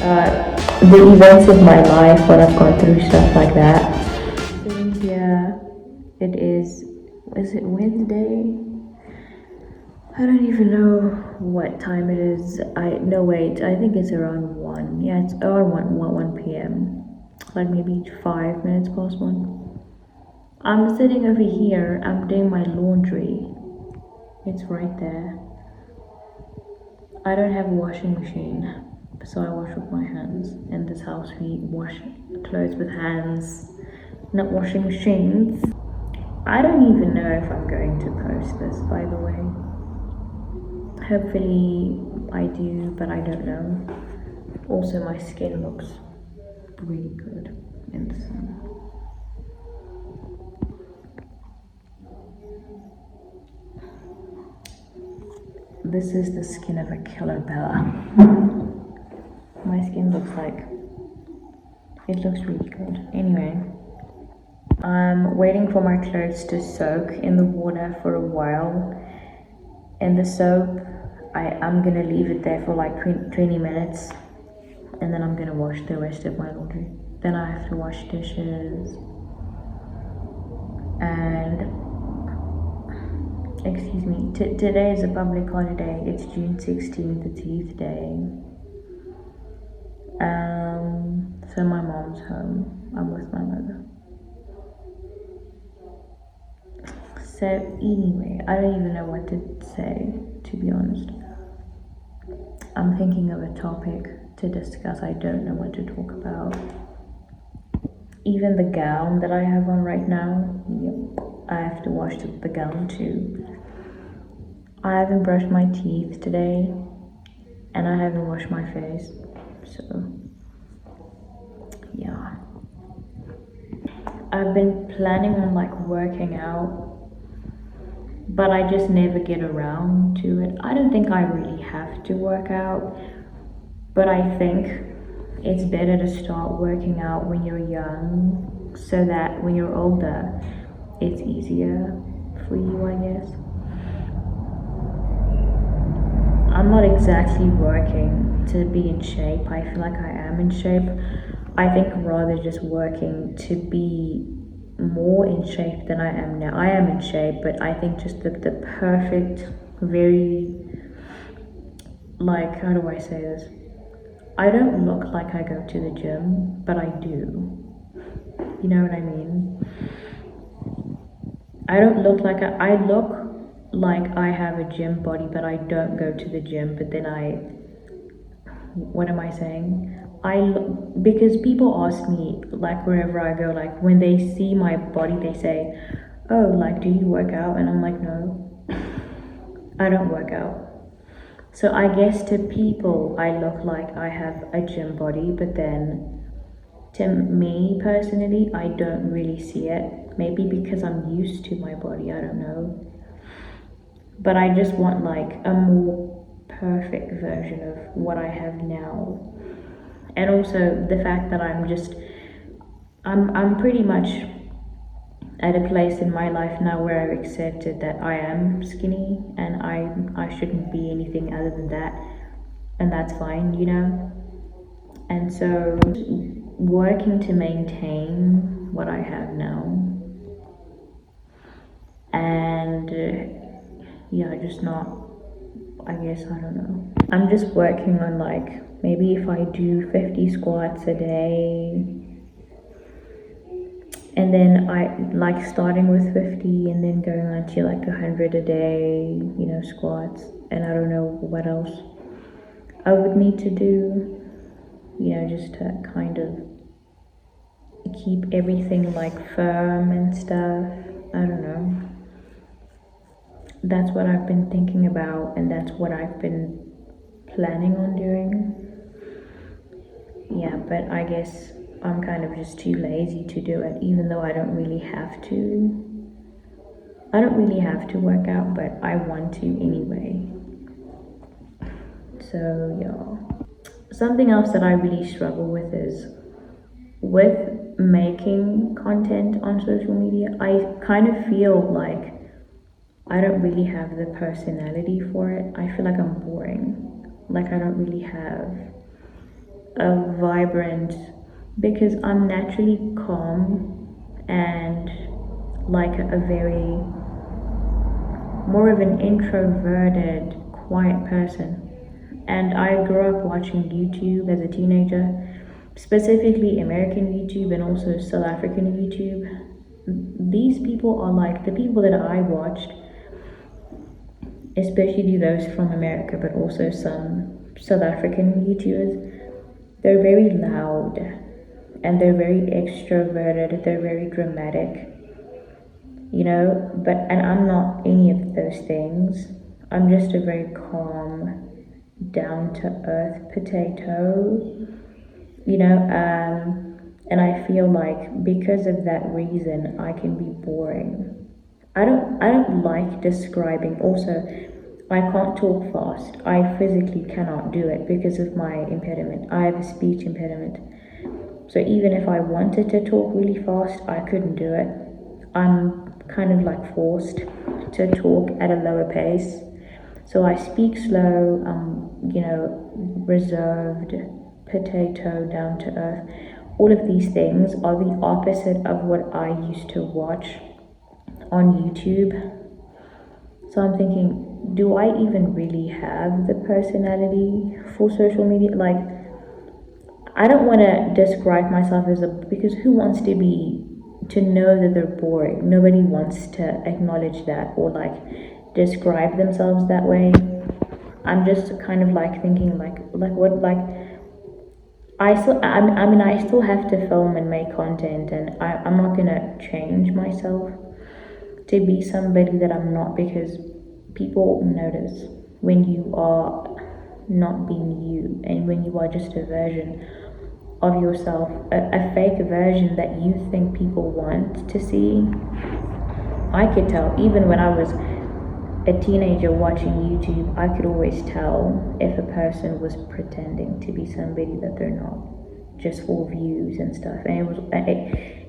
the events of my life when I've gone through stuff like that. So yeah, it is it Wednesday? I don't even know what time it is. No, wait, I think it's around 1. Yeah, it's around 1 p.m. Like maybe 5 minutes past 1. I'm sitting over here, I'm doing my laundry. It's right there. I don't have a washing machine, so I wash with my hands. In this house, we wash clothes with hands, not washing machines. I don't even know if I'm going to post this, by the way. Hopefully I do, but I don't know. Also, my skin looks really good in the sun. This is the skin of a killer Bella. My skin looks like, it looks really good. Anyway, I'm waiting for my clothes to soak in the water for a while. And the soap, I'm gonna leave it there for like 20 minutes, and then I'm gonna wash the rest of my laundry. Then I have to wash dishes, and excuse me, today is a public holiday. It's June 16th, it's Youth Day. So my mom's home. I'm with my mother. So anyway, I don't even know what to say, to be honest. I'm thinking of a topic to discuss. I don't know what to talk about. Even the gown that I have on right now, yep, I have to wash the gown too. I haven't brushed my teeth today, and I haven't washed my face, so yeah. I've been planning on like working out, but I just never get around to it. I don't think I really have to work out, but I think it's better to start working out when you're young, so that when you're older, it's easier for you, I guess. I'm not exactly working to be in shape. I feel like I am in shape. I think rather just working to be more in shape than I am now. I am in shape, but I think just the perfect, very, like, how do I say this? I don't look like I go to the gym, but I do. You know what I mean? I don't look like I look like I have a gym body, but I don't go to the gym. But then what am I saying? Because people ask me, like, wherever I go, like when they see my body, they say, oh, like, do you work out? And I'm like, no, I don't work out. So I guess to people, I look like I have a gym body, but then to me personally, I don't really see it. Maybe because I'm used to my body, I don't know. But I just want like a more perfect version of what I have now. And also the fact that I'm pretty much at a place in my life now where I've accepted that I am skinny, and I shouldn't be anything other than that, and that's fine, you know. And so working to maintain what I have now, and yeah, just not, I guess, I don't know. I'm just working on like, maybe if I do 50 squats a day, and then I like starting with 50 and then going on to like 100 a day, you know, squats. And I don't know what else I would need to do, you know, just to kind of keep everything like firm and stuff. I don't know. That's what I've been thinking about, and that's what I've been planning on doing. Yeah, but I guess I'm kind of just too lazy to do it, even though I don't really have to. I don't really have to work out, but I want to anyway. So yeah. Something else that I really struggle with is with making content on social media. I kind of feel like I don't really have the personality for it. I feel like I'm boring. Like I don't really have a vibrant, because I'm naturally calm and like a very more of an introverted, quiet person. And I grew up watching YouTube as a teenager, specifically American YouTube and also South African YouTube. These people are like the people that I watched, especially those from America, but also some South African YouTubers. They're very loud and they're very extroverted, they're very dramatic, but and I'm not any of those things. I'm just a very calm, down to earth potato, and I feel like because of that reason I can be boring. I don't like describing. Also, I can't talk fast. I physically cannot do it because of my impediment. I have a speech impediment. So even if I wanted to talk really fast, I couldn't do it. I'm kind of like forced to talk at a lower pace. So I speak slow, reserved, potato, down to earth. All of these things are the opposite of what I used to watch on YouTube. So I'm thinking, do I even really have the personality for social media? Like, I don't want to describe myself as because who wants to know that they're boring? Nobody wants to acknowledge that or like describe themselves that way. I'm just kind of like thinking like what like I mean I still have to film and make content, and I'm not gonna change myself to be somebody that I'm not, because people notice when you are not being you and when you are just a version of yourself, a fake version that you think people want to see. I could tell even when I was a teenager watching YouTube, I could always tell if a person was pretending to be somebody that they're not, just for views and stuff. And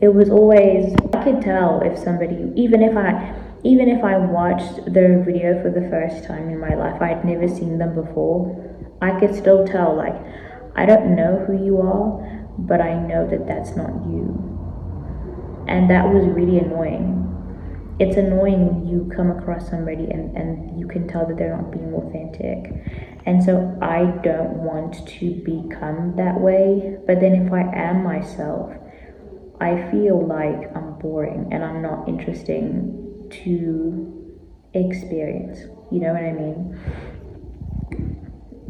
it was always, I could tell if somebody, even if I watched their video for the first time in my life, I'd never seen them before, I could still tell, like, I don't know who you are, but I know that that's not you. And that was really annoying. It's annoying when you come across somebody and you can tell that they're not being authentic. And so I don't want to become that way. But then if I am myself, I feel like I'm boring and I'm not interesting to experience. You know what I mean?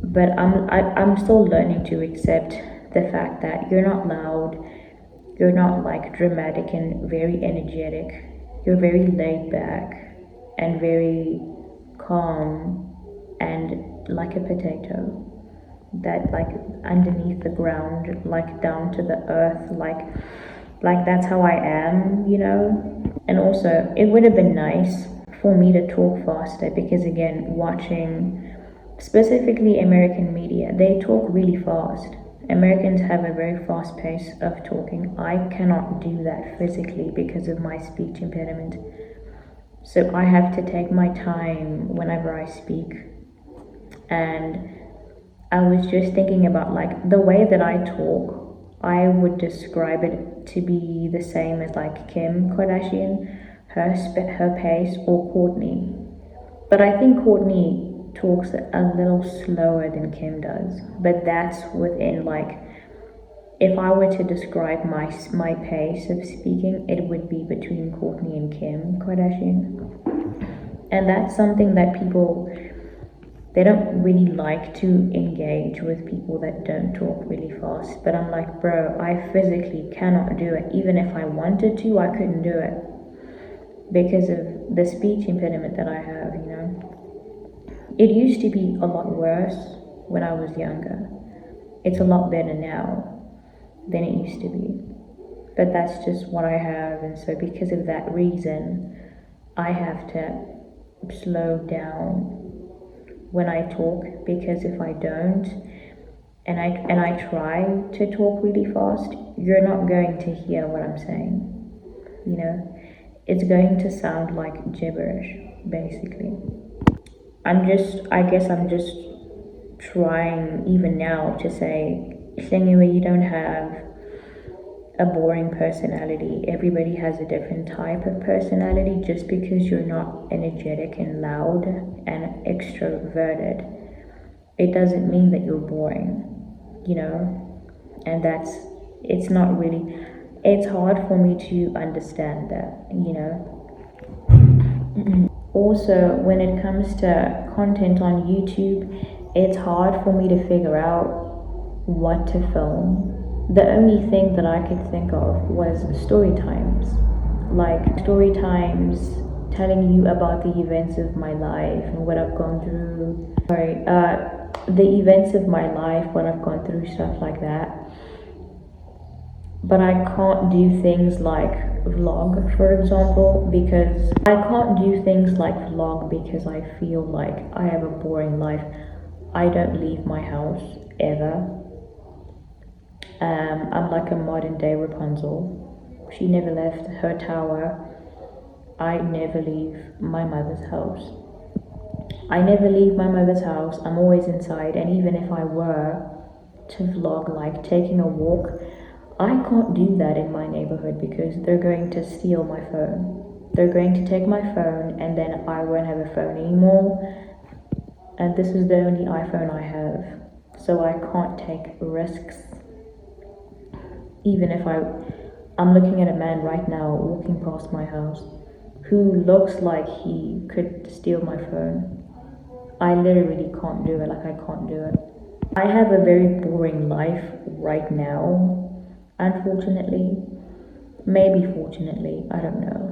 But I'm still learning to accept the fact that you're not loud, you're not like dramatic and very energetic. You're very laid back and very calm and like a potato that like underneath the ground, like down to the earth, like that's how I am, And also it would have been nice for me to talk faster, because again, watching specifically American media, they talk really fast. Americans have a very fast pace of talking. I cannot do that physically because of my speech impediment. So I have to take my time whenever I speak. And I was just thinking about like the way that I talk, I would describe it to be the same as like Kim Kardashian, her pace, or Courtney. But I think Courtney talks a little slower than Kim does, but that's within like, if I were to describe my pace of speaking, it would be between Courtney and Kim Kardashian. And that's something that people, they don't really like to engage with people that don't talk really fast. But I'm like, bro, I physically cannot do it. Even if I wanted to, I couldn't do it because of the speech impediment that I have, It used to be a lot worse when I was younger. It's a lot better now than it used to be. But that's just what I have, and so because of that reason, I have to slow down when I talk, because if I don't and I try to talk really fast, you're not going to hear what I'm saying. It's going to sound like gibberish, basically. I guess I'm just trying even now to say saying where you don't have a boring personality. Everybody has a different type of personality. Just because you're not energetic and loud and extroverted, it doesn't mean that you're boring, you know? And it's not really, it's hard for me to understand that, you know? Also, when it comes to content on YouTube, it's hard for me to figure out what to film. The only thing that I could think of was story times. Like story times telling you about the events of my life and what I've gone through. The events of my life, what I've gone through, stuff like that. But I can't do things like vlog, for example, because I feel like I have a boring life. I don't leave my house ever. I'm like a modern day Rapunzel. She never left her tower. I never leave my mother's house. I'm always inside, and even if I were to vlog, like taking a walk, I can't do that in my neighborhood because they're going to steal my phone. They're going to take my phone, and then I won't have a phone anymore. And this is the only iPhone I have, so I can't take risks. Even if I'm looking at a man right now walking past my house who looks like he could steal my phone. I literally can't do it. I can't do it. I have a very boring life right now, unfortunately. Maybe fortunately, I don't know.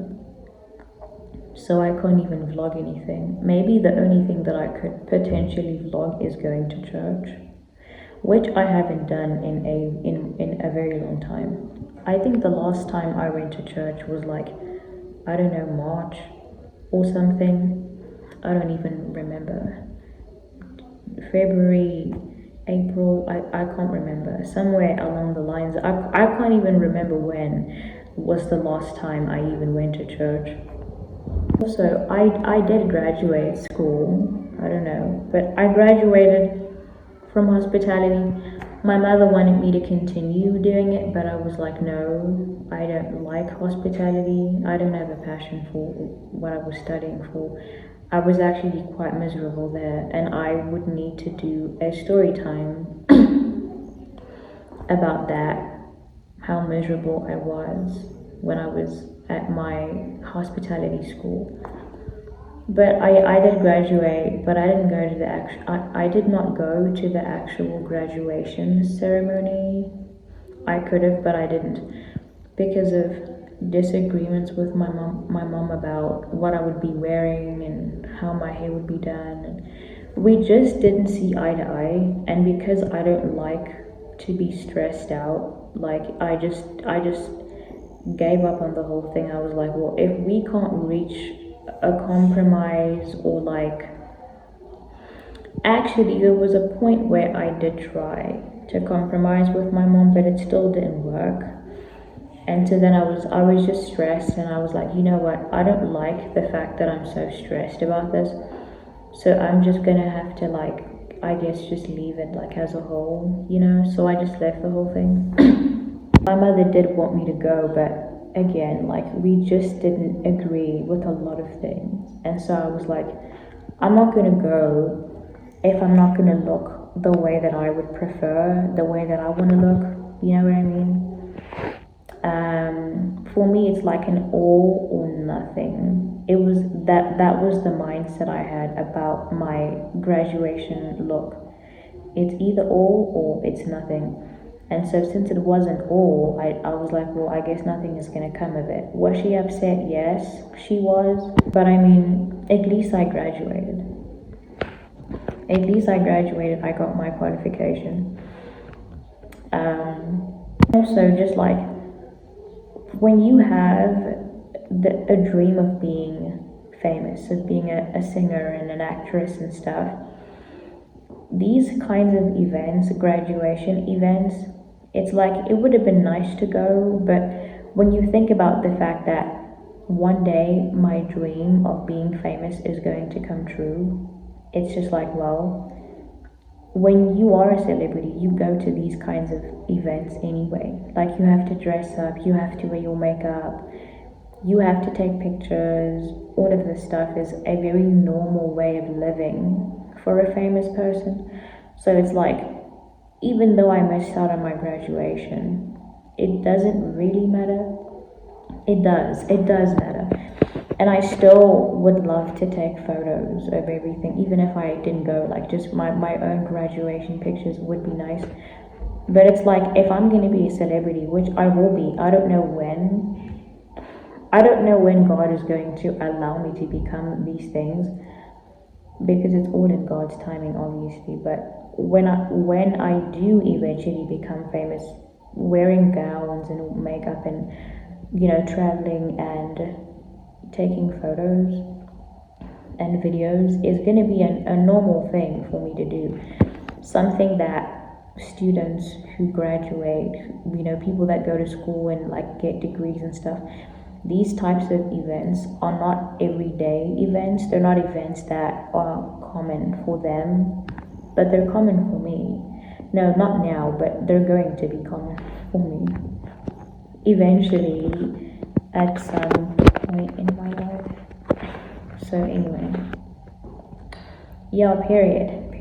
So I can't even vlog anything. Maybe the only thing that I could potentially vlog is going to church, which I haven't done in a very long time. I think the last time I went to church was like, I don't know, March or something. I don't even remember. February, April, I can't remember. Somewhere along the lines, I can't even remember when was the last time I even went to church. Also, I did graduate school, I don't know, but I graduated from hospitality. My mother wanted me to continue doing it, but I was like, no, I don't like hospitality. I don't have a passion for what I was studying for. I was actually quite miserable there, and I would need to do a story time about that, how miserable I was when I was at my hospitality school. But I did graduate, but I didn't go to I did not go to the actual graduation ceremony. I could have, but I didn't, because of disagreements with my mom about what I would be wearing and how my hair would be done. And we just didn't see eye to eye, and because I don't like to be stressed out, like I just gave up on the whole thing. I was like, well, if we can't reach a compromise, or like, actually there was a point where I did try to compromise with my mom, but it still didn't work. And so then I was just stressed, and I was like, you know what, I don't like the fact that I'm so stressed about this, so I'm just gonna have to, like, I guess just leave it, like, as a whole, you know. So I just left the whole thing. My mother did want me to go, but again, like, we just didn't agree with a lot of things. And so I was like, I'm not gonna go if I'm not gonna look the way that I would prefer, the way that I want to look, you know what I mean? For me, it's like an all or nothing. It was that was the mindset I had about my graduation look. It's either all or it's nothing. And so since it wasn't all, I was like, well, I guess nothing is going to come of it. Was she upset? Yes, she was. But I mean, at least I graduated. I got my qualification. Also, just like, when you have a dream of being famous, of being a singer and an actress and stuff, these kinds of events, graduation events, it's like, it would have been nice to go, but when you think about the fact that one day my dream of being famous is going to come true, it's just like, well, when you are a celebrity, you go to these kinds of events anyway. Like, you have to dress up, you have to wear your makeup, you have to take pictures. All of this stuff is a very normal way of living for a famous person. So it's like, even though I missed out on my graduation, it doesn't really matter. It does matter. And I still would love to take photos of everything, even if I didn't go. Like, just my own graduation pictures would be nice. But it's like, if I'm going to be a celebrity, which I will be, I don't know when God is going to allow me to become these things, because it's all in God's timing, obviously. But when I do eventually become famous, wearing gowns and makeup and, traveling and taking photos and videos is going to be a normal thing for me to do. Something that students who graduate, people that go to school and like get degrees and stuff, these types of events are not everyday events. They're not events that are common for them, but they're common for me. No, not now, but they're going to be common for me eventually at some point in my life. So anyway, yeah, period,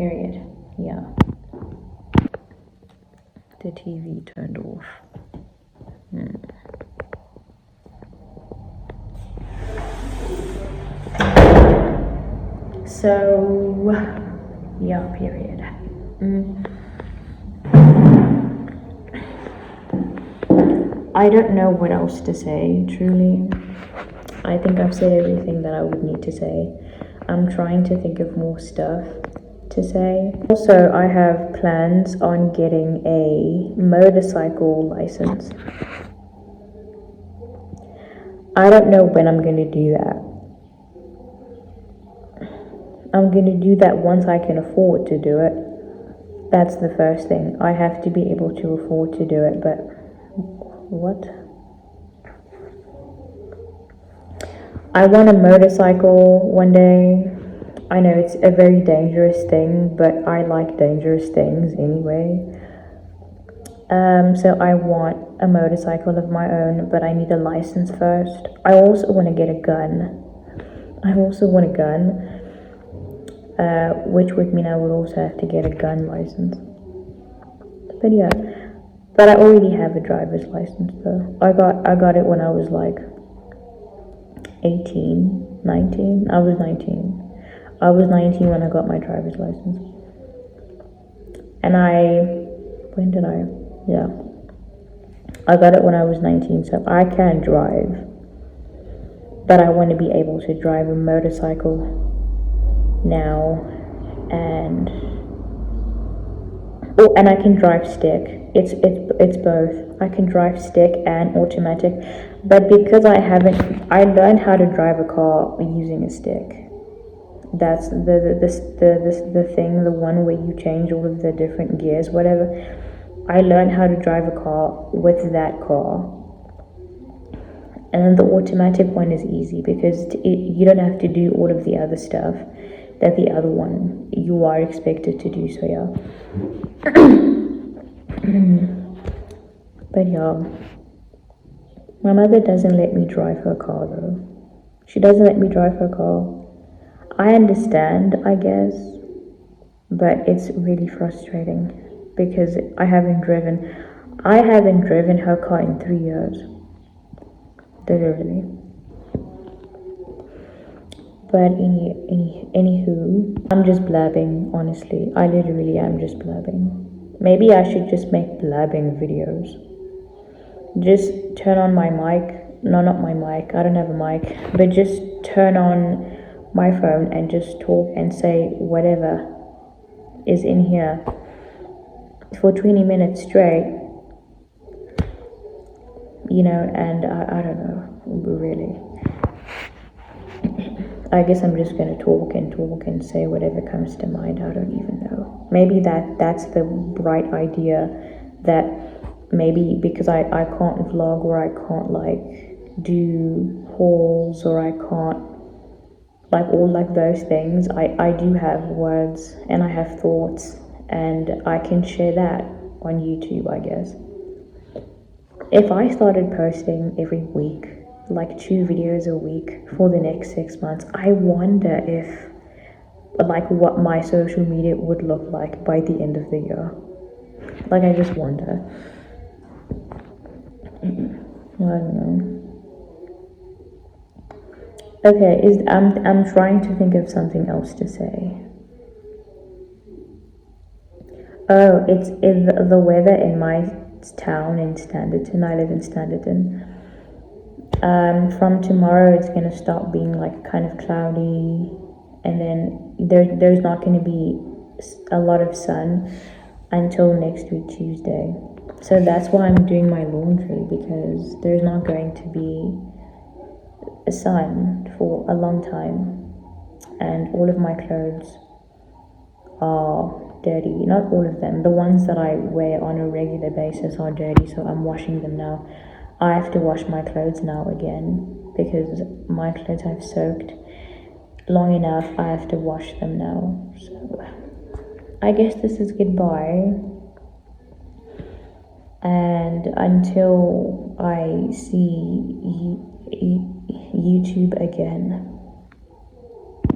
yeah. The TV turned off. So, yeah, period. I don't know what else to say, truly. I think I've said everything that I would need to say. I'm trying to think of more stuff to say. Also, I have plans on getting a motorcycle license. I don't know when I'm going to do that. I'm going to do that once I can afford to do it. That's the first thing. I have to be able to afford to do it, but what? I want a motorcycle one day. I know it's a very dangerous thing, but I like dangerous things anyway. So I want a motorcycle of my own, but I need a license first. I also want to get a gun. Which would mean I would also have to get a gun license. But yeah, but I already have a driver's license though. I got it when I was like 18, 19. I was 19. I was 19 when I got my driver's license. And yeah. I got it when I was 19, so I can drive. But I want to be able to drive a motorcycle now, and I can drive stick. It's both. I can drive stick and automatic, but because I learned how to drive a car using a stick. That's the thing, the one where you change all of the different gears, whatever. I learned how to drive a car with that car. And then the automatic one is easy because you don't have to do all of the other stuff that the other one you are expected to do. So yeah. But yeah, my mother doesn't let me drive her car though. She doesn't let me drive her car. I understand, I guess, but it's really frustrating because I haven't driven her car in 3 years. Literally. But anywho, I'm just blabbing, honestly. I literally am just blabbing. Maybe I should just make blabbing videos. Just turn on my mic. No, not my mic. I don't have a mic. But just turn on my phone and just talk and say whatever is in here for 20 minutes straight. And I don't know, really. I guess I'm just going to talk and say whatever comes to mind. I don't even know. Maybe that's the right idea, that maybe because I can't vlog, or I can't like do hauls, or I can't like all like those things, I do have words and I have thoughts and I can share that on YouTube, I guess. If I started posting every week, like 2 videos a week for the next 6 months, I wonder if, like, what my social media would look like by the end of the year. Like, I just wonder. I don't know. Okay, I'm trying to think of something else to say. Oh, it's the weather in my town in Standerton. I live in Standerton. From tomorrow, it's gonna start being like kind of cloudy, and then there's not gonna be a lot of sun until next week Tuesday. So that's why I'm doing my laundry, because there's not going to be a sun for a long time, and all of my clothes are dirty. Not all of them. The ones that I wear on a regular basis are dirty, so I'm washing them now. I have to wash my clothes now again because my clothes have soaked long enough. I have to wash them now. So I guess this is goodbye. And until I see YouTube again.